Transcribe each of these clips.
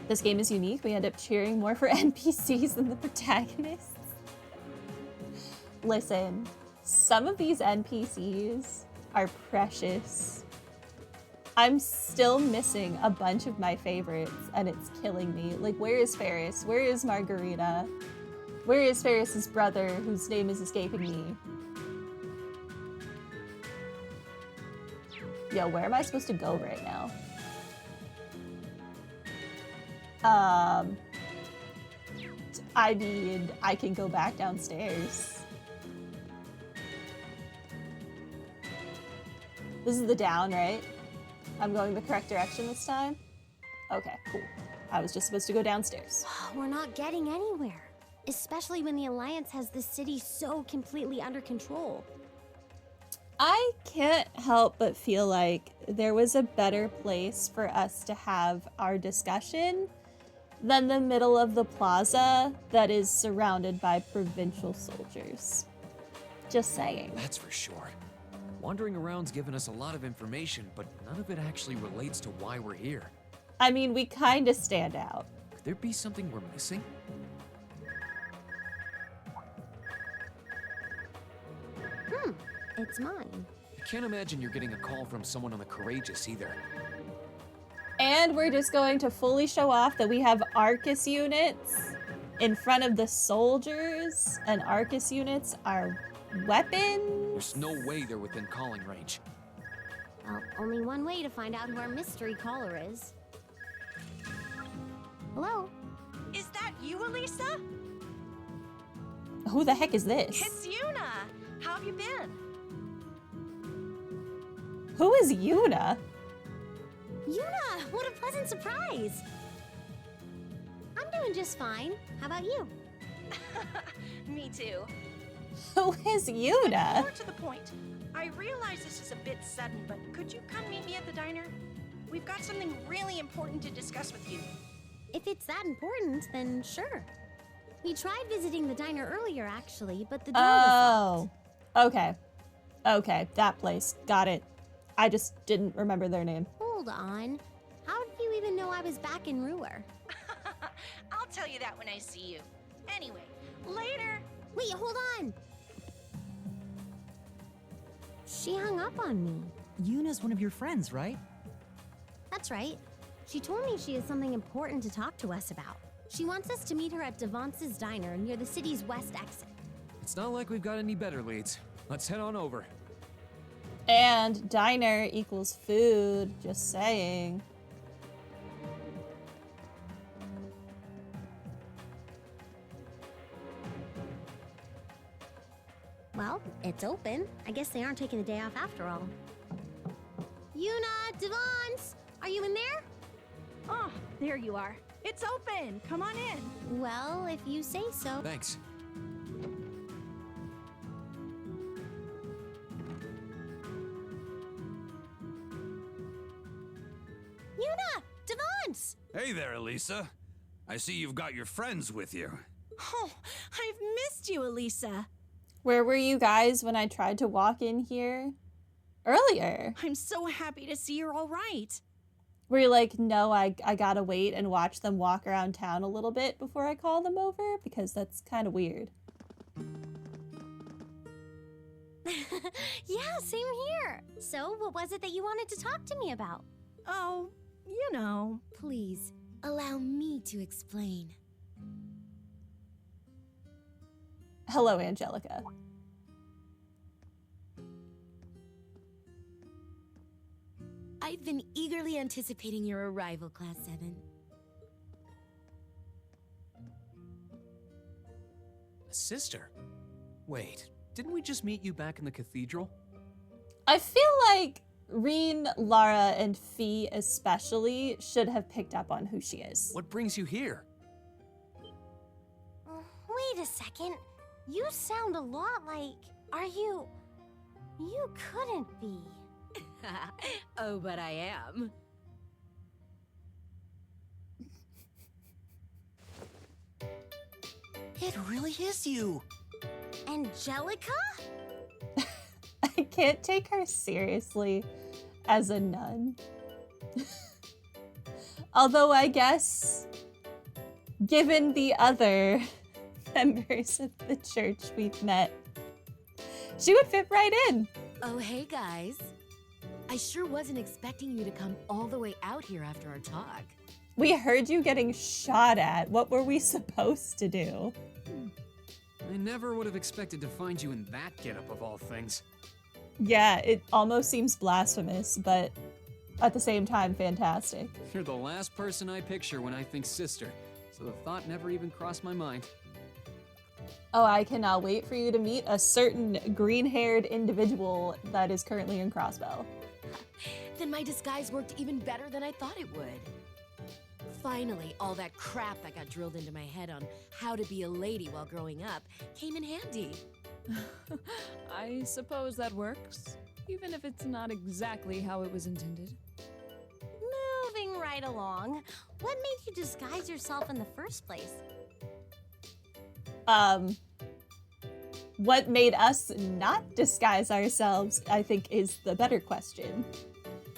This game is unique. We end up cheering more for NPCs than the protagonists. Listen, some of these NPCs are precious. I'm still missing a bunch of my favorites, and it's killing me. Like, where is Ferris? Where is Margarita? Where is Ferris's brother, whose name is escaping me? Yo, where am I supposed to go right now? I mean, I can go back downstairs. This is the down, right? I'm going the correct direction this time? Okay, cool. I was just supposed to go downstairs. We're not getting anywhere, especially when the Alliance has the city so completely under control. I can't help but feel like there was a better place for us to have our discussion than the middle of the plaza that is surrounded by provincial soldiers. Just saying. That's for sure. Wandering around's given us a lot of information, but none of it actually relates to why we're here. I mean, we kind of stand out. Could there be something we're missing? It's mine. I can't imagine you're getting a call from someone on the Courageous either. And we're just going to fully show off that we have Arcus units in front of the soldiers, and Arcus units are weapons. There's no way they're within calling range. Well, only one way to find out who our mystery caller is. Hello? Is that you, Elisa? Who the heck is this? It's Yuna. How have you been? Who is Yuna? Yuna! What a pleasant surprise! I'm doing just fine. How about you? Me too. Who is Yuna? More to the point, I realize this is a bit sudden, but could you come meet me at the diner? We've got something really important to discuss with you. If it's that important, then sure. We tried visiting the diner earlier, actually, but the door was locked. Okay. Okay, that place. Got it. I just didn't remember their name. Hold on. How did you even know I was back in Ruhr? I'll tell you that when I see you. Anyway, later. Wait, hold on! She hung up on me. Yuna's one of your friends, right? That's right. She told me she has something important to talk to us about. She wants us to meet her at Devance's diner near the city's west exit. It's not like we've got any better leads. Let's head on over. And diner equals food, just saying. Well, it's open. I guess they aren't taking the day off after all. Yuna, Devance, are you in there? Oh, there you are. It's open. Come on in. Well, if you say so. Thanks. Yuna, Devance! Hey there, Elisa. I see you've got your friends with you. Oh, I've missed you, Elisa. Where were you guys when I tried to walk in here earlier? I'm so happy to see you're all right. Were you like, no, I gotta wait and watch them walk around town a little bit before I call them over? Because that's kind of weird. Yeah, same here. So, what was it that you wanted to talk to me about? Oh, you know. Please, allow me to explain. Hello, Angelica. I've been eagerly anticipating your arrival, Class 7. A sister? Wait, didn't we just meet you back in the cathedral? I feel like Reen, Lara, and Fee especially should have picked up on who she is. What brings you here? Wait a second. You sound a lot like... Are you... You couldn't be. Oh, but I am. It really is you. Angelica? I can't take her seriously as a nun. Although I guess given the other members of the church we've met, she would fit right in. Oh, hey guys. I sure wasn't expecting you to come all the way out here after our talk. We heard you getting shot at. What were we supposed to do? I never would have expected to find you in that getup of all things. Yeah, it almost seems blasphemous, but at the same time, fantastic. You're the last person I picture when I think sister, so the thought never even crossed my mind. Oh, I cannot wait for you to meet a certain green-haired individual that is currently in Crossbell. Then my disguise worked even better than I thought it would. Finally, all that crap that got drilled into my head on how to be a lady while growing up came in handy. I suppose that works, even if it's not exactly how it was intended. Moving right along, what made you disguise yourself in the first place? What made us not disguise ourselves, I think, is the better question.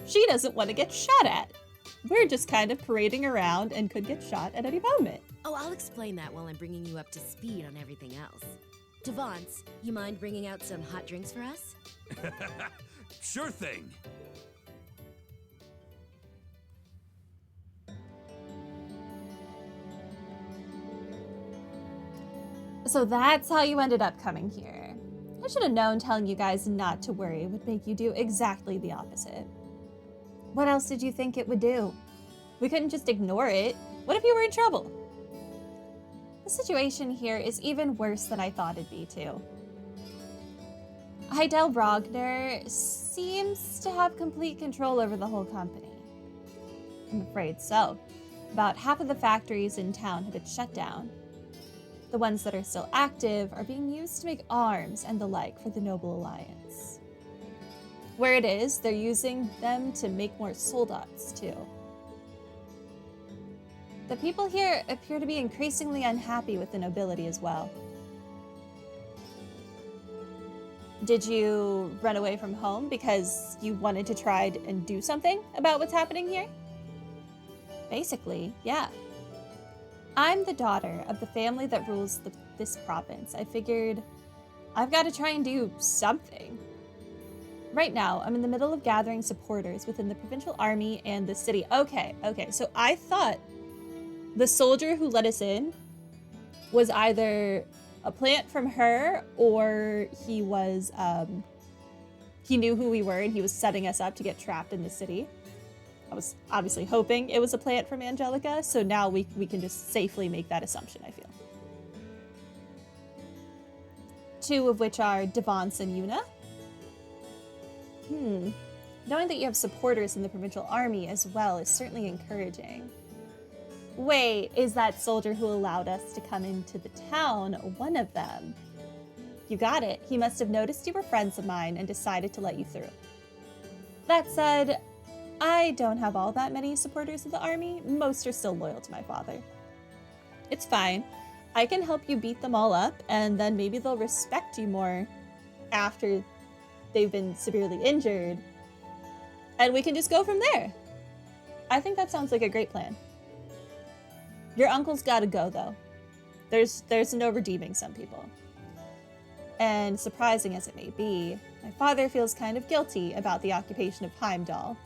She doesn't want to get shot at. We're just kind of parading around and could get shot at any moment. Oh, I'll explain that while I'm bringing you up to speed on everything else. Devance, you mind bringing out some hot drinks for us? Sure thing. So that's how you ended up coming here. I should have known telling you guys not to worry would make you do exactly the opposite. What else did you think it would do? We couldn't just ignore it. What if you were in trouble? The situation here is even worse than I thought it'd be, too. Heidel Rogner seems to have complete control over the whole company. I'm afraid so. About half of the factories in town have been shut down. The ones that are still active are being used to make arms and the like for the Noble Alliance. Where it is, they're using them to make more soldats, too. The people here appear to be increasingly unhappy with the nobility as well. Did you run away from home because you wanted to try and do something about what's happening here? Basically, yeah. I'm the daughter of the family that rules this province. I figured I've got to try and do something. Right now, I'm in the middle of gathering supporters within the provincial army and the city. Okay, so I thought the soldier who let us in was either a plant from her or he was, he knew who we were and he was setting us up to get trapped in the city. I was obviously hoping it was a plant from Angelica, so now we can just safely make that assumption, I feel. Two of which are Devance and Yuna. Knowing that you have supporters in the provincial army as well is certainly encouraging. Wait, is that soldier who allowed us to come into the town one of them? You got it. He must have noticed you were friends of mine and decided to let you through. That said, I don't have all that many supporters of the army. Most are still loyal to my father. It's fine. I can help you beat them all up, and then maybe they'll respect you more after they've been severely injured. And we can just go from there. I think that sounds like a great plan. Your uncle's gotta go, though. There's no redeeming some people. And surprising as it may be, my father feels kind of guilty about the occupation of Heimdall.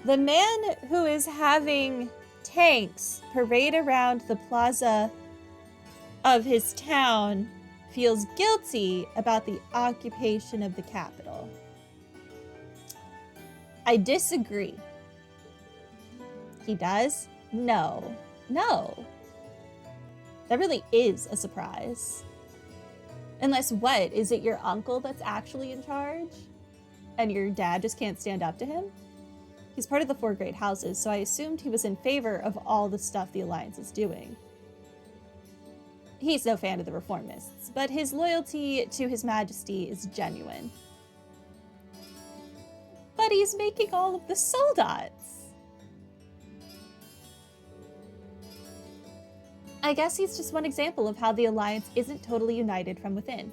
The man who is having tanks parade around the plaza of his town feels guilty about the occupation of the capital. I disagree. He does? No. That really is a surprise. Unless what? Is it your uncle that's actually in charge? And your dad just can't stand up to him? He's part of the 4 great houses, so I assumed he was in favor of all the stuff the Alliance is doing. He's no fan of the reformists, but his loyalty to His Majesty is genuine. But he's making all of the soldats. I guess he's just one example of how the Alliance isn't totally united from within.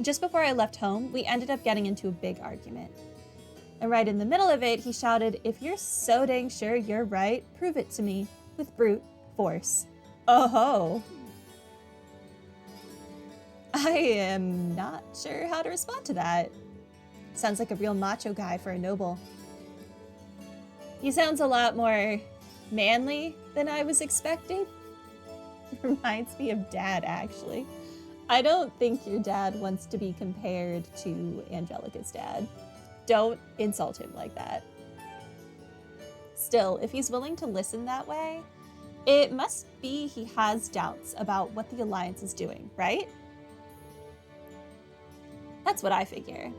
Just before I left home, we ended up getting into a big argument. And right in the middle of it, he shouted, "If you're so dang sure you're right, prove it to me." with brute force. Oh-ho. I am not sure how to respond to that. Sounds like a real macho guy for a noble. He sounds a lot more manly than I was expecting. Reminds me of Dad, actually. I don't think your dad wants to be compared to Angelica's dad. Don't insult him like that. Still, if he's willing to listen that way, it must be he has doubts about what the Alliance is doing, right? That's what I figure.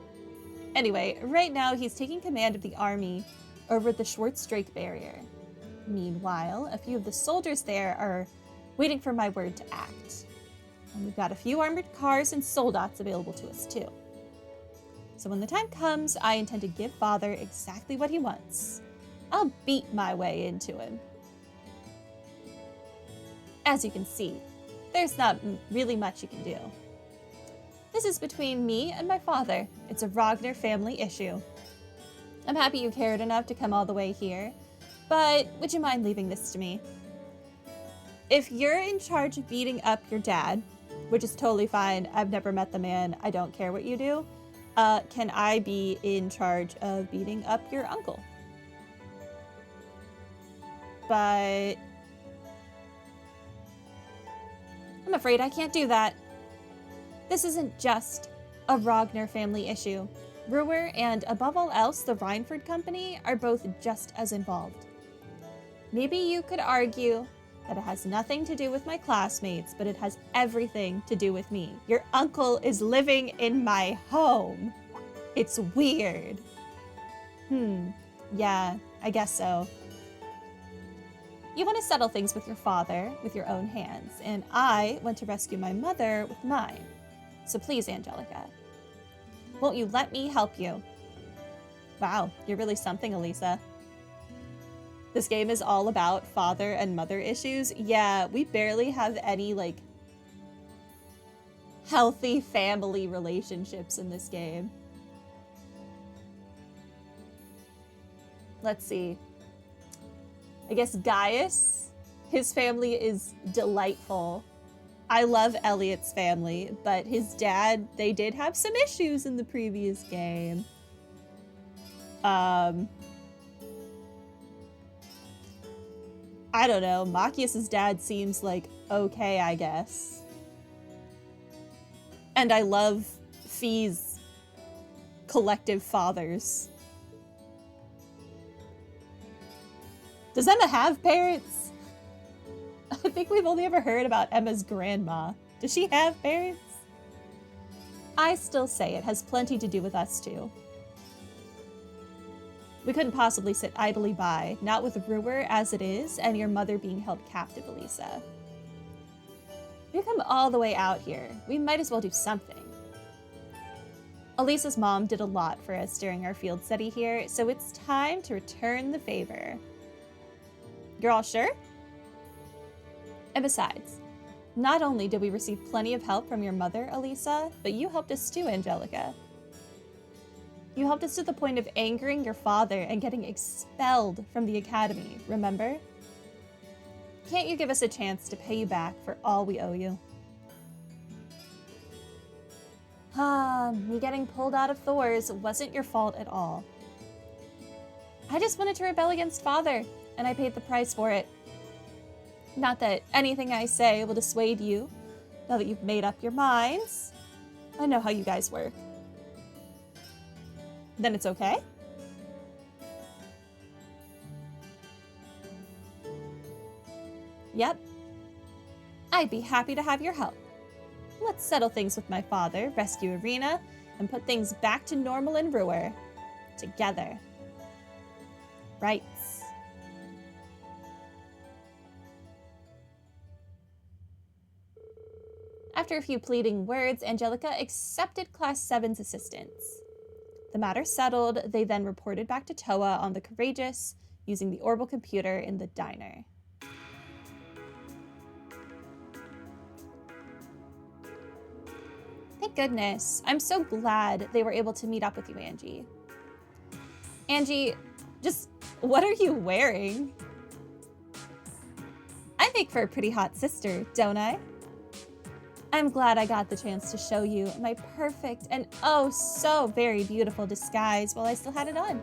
Anyway, right now he's taking command of the army over the Schwarzdrake barrier. Meanwhile, a few of the soldiers there are waiting for my word to act. And we've got a few armored cars and soldats available to us too. So when the time comes, I intend to give Father exactly what he wants. I'll beat my way into him. As you can see, there's not really much you can do. This is between me and my father. It's a Ragnar family issue. I'm happy you cared enough to come all the way here, but would you mind leaving this to me? If you're in charge of beating up your dad, which is totally fine, I've never met the man, I don't care what you do, can I be in charge of beating up your uncle? But I'm afraid I can't do that. This isn't just a Ragnar family issue. Ruhr and, above all else, the Reinford Company are both just as involved. Maybe you could argue that it has nothing to do with my classmates, but it has everything to do with me. Your uncle is living in my home. It's weird. Yeah, I guess so. You want to settle things with your father with your own hands, and I want to rescue my mother with mine. So please, Angelica, won't you let me help you? Wow, you're really something, Elisa. This game is all about father and mother issues. Yeah, we barely have any, like, healthy family relationships in this game. Let's see. I guess Gaius, his family is delightful. I love Elliot's family, but his dad, they did have some issues in the previous game. I don't know. Machias's dad seems like okay, I guess. And I love Fee's collective fathers. Does Emma have parents? I think we've only ever heard about Emma's grandma. Does she have parents? I still say it has plenty to do with us too. We couldn't possibly sit idly by, not with Ruhr as it is, and your mother being held captive, Elisa. We've come all the way out here. We might as well do something. Elisa's mom did a lot for us during our field study here, so it's time to return the favor. You're all sure? And besides, not only did we receive plenty of help from your mother, Elisa, but you helped us too, Angelica. You helped us to the point of angering your father and getting expelled from the academy, remember? Can't you give us a chance to pay you back for all we owe you? Me getting pulled out of Thor's wasn't your fault at all. I just wanted to rebel against Father, and I paid the price for it. Not that anything I say will dissuade you, now that you've made up your minds. I know how you guys work. Then it's okay? Yep. I'd be happy to have your help. Let's settle things with my father, rescue Irina, and put things back to normal in Ruhr. Together. Rights. After a few pleading words, Angelica accepted Class 7's assistance. The matter settled, they then reported back to Toa on the Courageous, using the orbital computer in the diner. Thank goodness. I'm so glad they were able to meet up with you, Angie. Angie, just what are you wearing? I make for a pretty hot sister, don't I? I'm glad I got the chance to show you my perfect and oh so very beautiful disguise while I still had it on.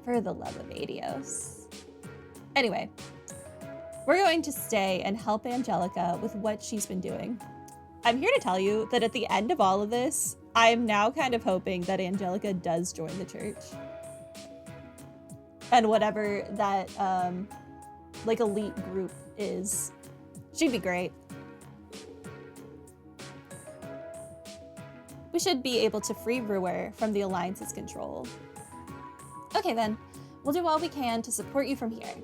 For the love of Adios. Anyway, we're going to stay and help Angelica with what she's been doing. I'm here to tell you that at the end of all of this, I am now kind of hoping that Angelica does join the church. And whatever that, like, elite group is. She'd be great. We should be able to free Ruhr from the Alliance's control. Okay then, we'll do all we can to support you from here.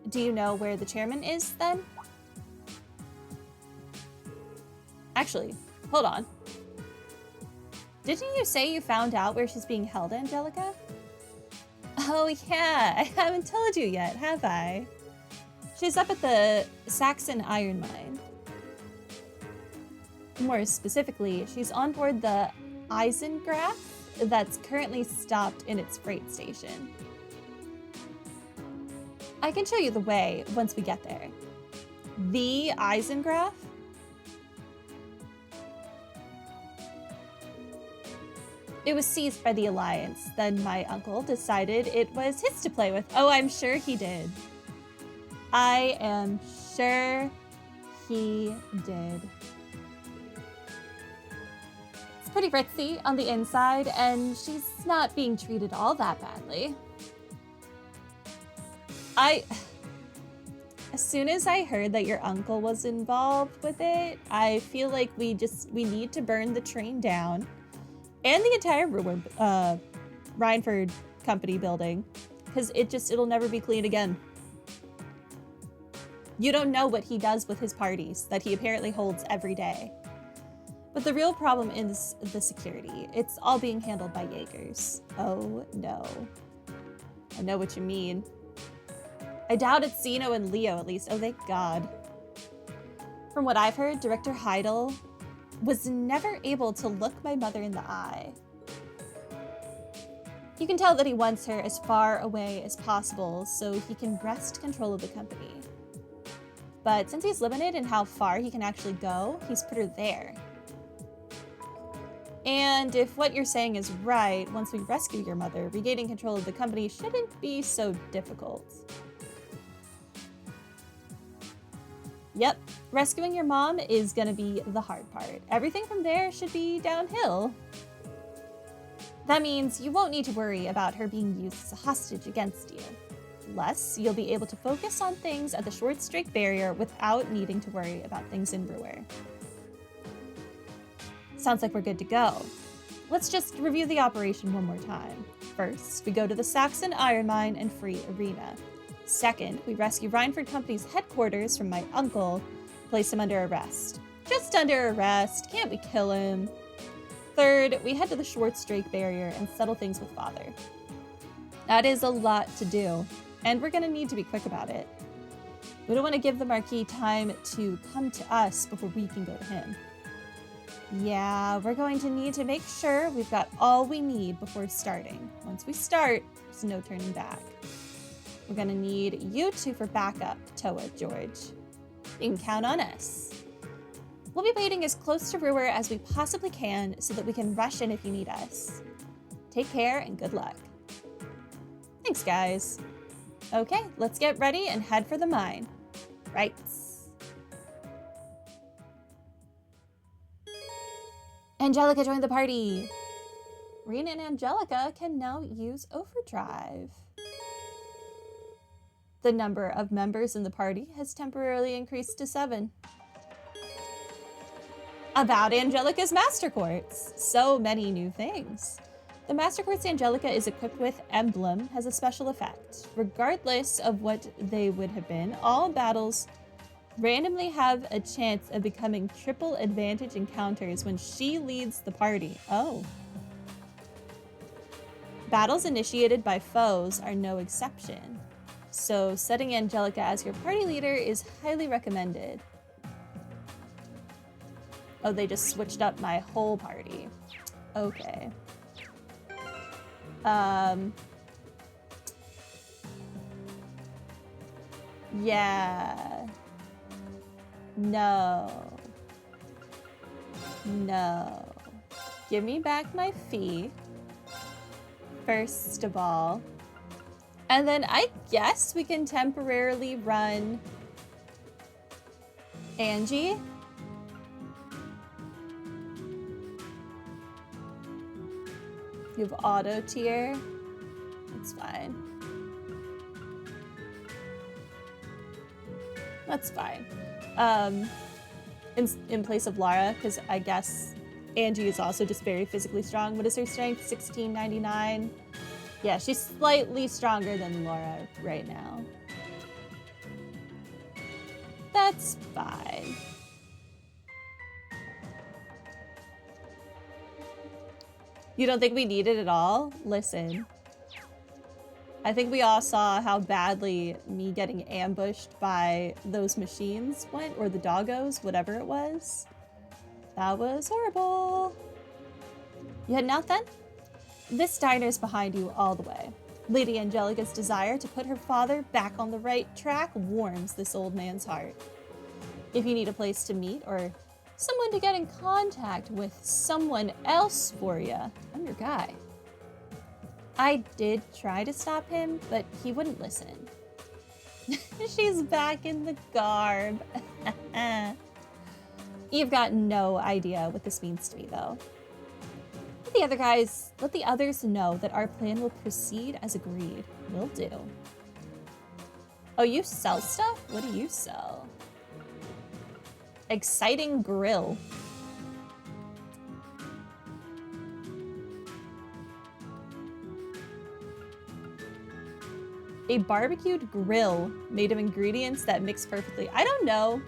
Do you know where the chairman is, then? Actually, hold on. Didn't you say you found out where she's being held, Angelica? Oh yeah, I haven't told you yet, have I? She's up at the Saxon Iron Mine. More specifically, she's on board the Eisengraf that's currently stopped in its freight station. I can show you the way once we get there. The Eisengraf? It was seized by the Alliance. Then my uncle decided it was his to play with. Oh, I'm sure he did. I am sure he did. It's pretty ritzy on the inside, and she's not being treated all that badly. As soon as I heard that your uncle was involved with it, I feel like we need to burn the train down and the entire Rhineford company building, because it'll never be clean again. You don't know what he does with his parties that he apparently holds every day. But the real problem is the security. It's all being handled by Jaegers. Oh no. I know what you mean. I doubt it's Zeno and Leo at least. Oh, thank God. From what I've heard, Director Heidel was never able to look my mother in the eye. You can tell that he wants her as far away as possible so he can wrest control of the company. But since he's limited in how far he can actually go, he's put her there. And if what you're saying is right, once we rescue your mother, regaining control of the company shouldn't be so difficult. Yep, rescuing your mom is gonna be the hard part. Everything from there should be downhill. That means you won't need to worry about her being used as a hostage against you. Plus, you'll be able to focus on things at the Short Strike Barrier without needing to worry about things in Ruhr. Sounds like we're good to go. Let's just review the operation one more time. First, we go to the Saxon Iron Mine and free Irina. Second, we rescue Rhineford Company's headquarters from my uncle, place him under arrest. Just under arrest, can't we kill him? Third, we head to the Schwarzdrake Barrier and settle things with Father. That is a lot to do, and we're gonna need to be quick about it. We don't want to give the Marquis time to come to us before we can go to him. Yeah, we're going to need to make sure we've got all we need before starting. Once we start, there's no turning back. We're gonna need you two for backup, Toa, George. You can count on us. We'll be waiting as close to Ruhr as we possibly can so that we can rush in if you need us. Take care and good luck. Thanks, guys. Okay, let's get ready and head for the mine. Right. Angelica joined the party. Rena and Angelica can now use Overdrive. The number of members in the party has temporarily increased to 7. About Angelica's Master Quartz. So many new things. The Master Quartz Angelica is equipped with Emblem has a special effect. Regardless of what they would have been, all battles randomly have a chance of becoming triple advantage encounters when she leads the party. Oh. Battles initiated by foes are no exception. So setting Angelica as your party leader is highly recommended. Oh, they just switched up my whole party. Okay. Yeah. No. No. Give me back my fee. First of all. And then I guess we can temporarily run Angie. You have auto tier. That's fine. That's fine. In place of Lara, because I guess Angie is also just very physically strong. What is her strength? 1699. Yeah, she's slightly stronger than Laura right now. That's fine. You don't think we need it at all? Listen. I think we all saw how badly me getting ambushed by those machines went, or the doggos, whatever it was. That was horrible. You heading out then? This diner's behind you all the way. Lady Angelica's desire to put her father back on the right track warms this old man's heart. If you need a place to meet or someone to get in contact with someone else for you, I'm your guy. I did try to stop him, but he wouldn't listen. She's back in the garb. You've got no idea what this means to me, though. Let the others know that our plan will proceed as agreed. Will do. Oh, you sell stuff? What do you sell? Exciting grill. A barbecued grill made of ingredients that mix perfectly. I don't know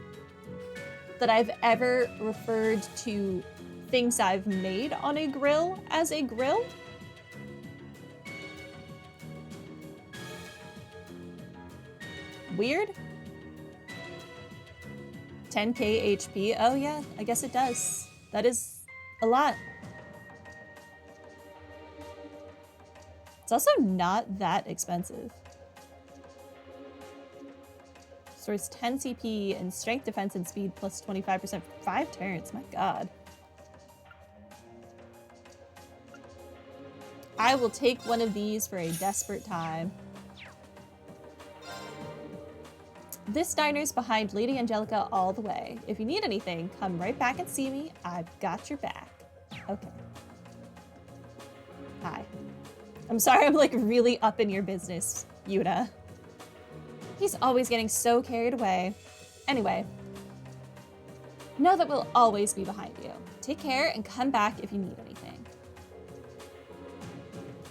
that I've ever referred to things I've made on a grill as a grill. Weird. 10k HP. Oh yeah, I guess it does. That is a lot. It's also not that expensive. Stores 10 CP and strength, defense, and speed plus 25% for 5 turns. My god. I will take one of these for a desperate time. This diner's behind Lady Angelica all the way. If you need anything, come right back and see me. I've got your back. Okay. Hi. I'm sorry I'm like really up in your business, Yuta. He's always getting so carried away. Anyway, know that we'll always be behind you. Take care and come back if you need anything.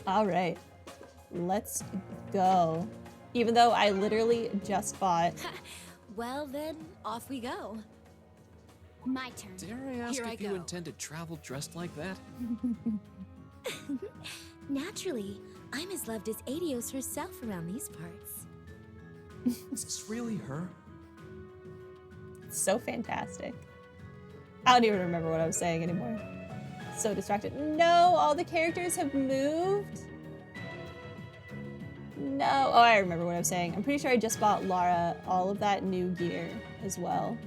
All right, let's go. Even though I literally just bought. Well, then, off we go. My turn. Dare I ask Here I if you go. intend to travel dressed like that? Naturally, I'm as loved as Adios herself around these parts. Is this really her? So fantastic. I don't even remember what I was saying anymore. So distracted. No, all the characters have moved. No. Oh, I remember what I was saying. I'm pretty sure I just bought Lara all of that new gear as well.